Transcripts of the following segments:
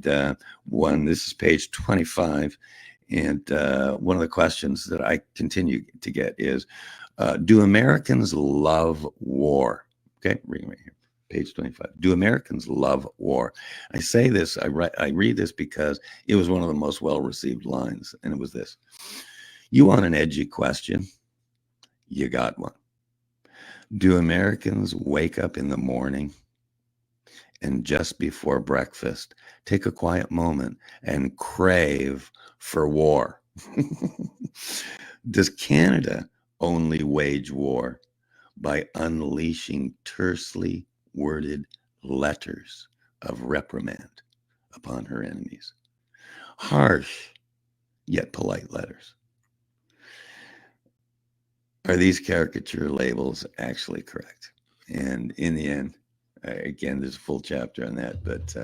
This is page 25. And one of the questions that I continue to get is, do Americans love war? Okay, reading right here, page 25. Do Americans love war? I say this, I read this because it was one of the most well-received lines, and it was this: you want an edgy question? You got one. Do Americans wake up in the morning and just before breakfast take a quiet moment and crave for war? Does Canada only wage war by unleashing tersely worded letters of reprimand upon her enemies? Harsh yet polite letters. Are these caricature labels actually correct? And in the end, again, there's a full chapter on that, but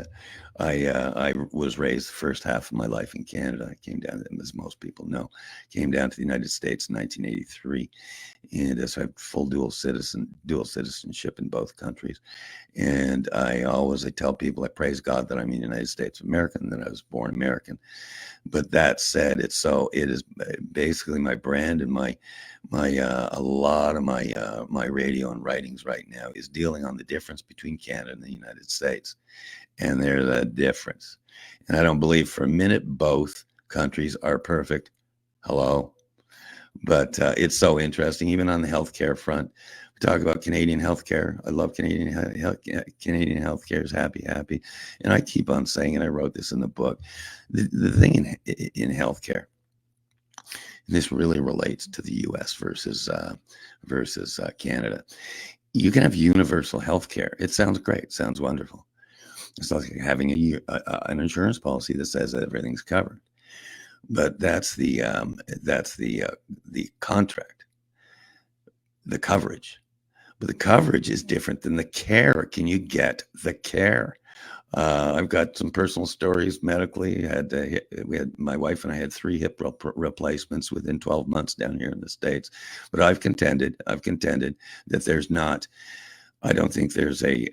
I was raised the first half of my life in Canada. I came down, as most people know, came down to the United States in 1983, and so I have full dual citizenship in both countries. And I tell people, I praise God that I'm a United States American, that I was born American. But that said, it is basically my brand, and a lot of my radio and writings right now is dealing on the difference between Canada and the United States. And there's a difference. And I don't believe for a minute both countries are perfect. Hello. But it's so interesting, even on the healthcare front. We talk about Canadian healthcare. I love Canadian healthcare is happy. And I keep on saying, and I wrote this in the book, the thing in healthcare, and this really relates to the U.S. versus Canada. You can have universal healthcare. It sounds great. It sounds wonderful. It's like having an insurance policy that says that everything's covered. But that's the contract, the coverage. But the coverage is different than the care. Can you get the care? I've got some personal stories medically. My wife and I had 3 hip replacements within 12 months down here in the States. But I've contended that there's not. I don't think there's a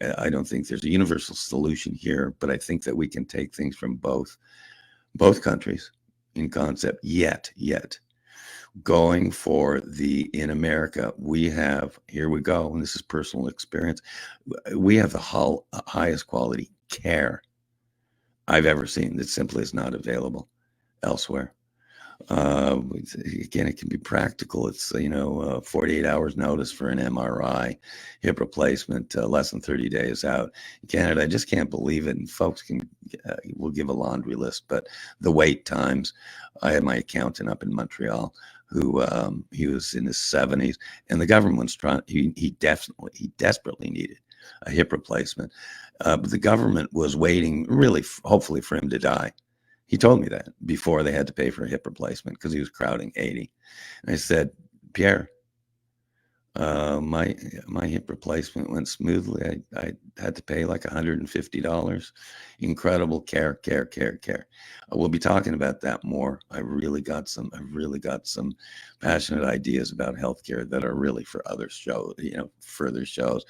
universal solution here. But I think that we can take things from both countries in concept. Yet going for in America, we have, here we go, and this is personal experience, we have the highest quality care I've ever seen that simply is not available elsewhere. Again, it can be practical. It's 48 hours notice for an MRI, hip replacement, less than 30 days out. In Canada, I just can't believe it. And folks will give a laundry list, but the wait times. I had my accountant up in Montreal who he was in his 70s, and the government's trying. He desperately needed a hip replacement, but the government was waiting, really, hopefully, for him to die. He told me that before they had to pay for a hip replacement because he was crowding 80. And I said, Pierre, my hip replacement went smoothly. I had to pay like $150. Incredible care. We'll be talking about that more. I've really got some passionate ideas about healthcare that are really for other shows, further shows.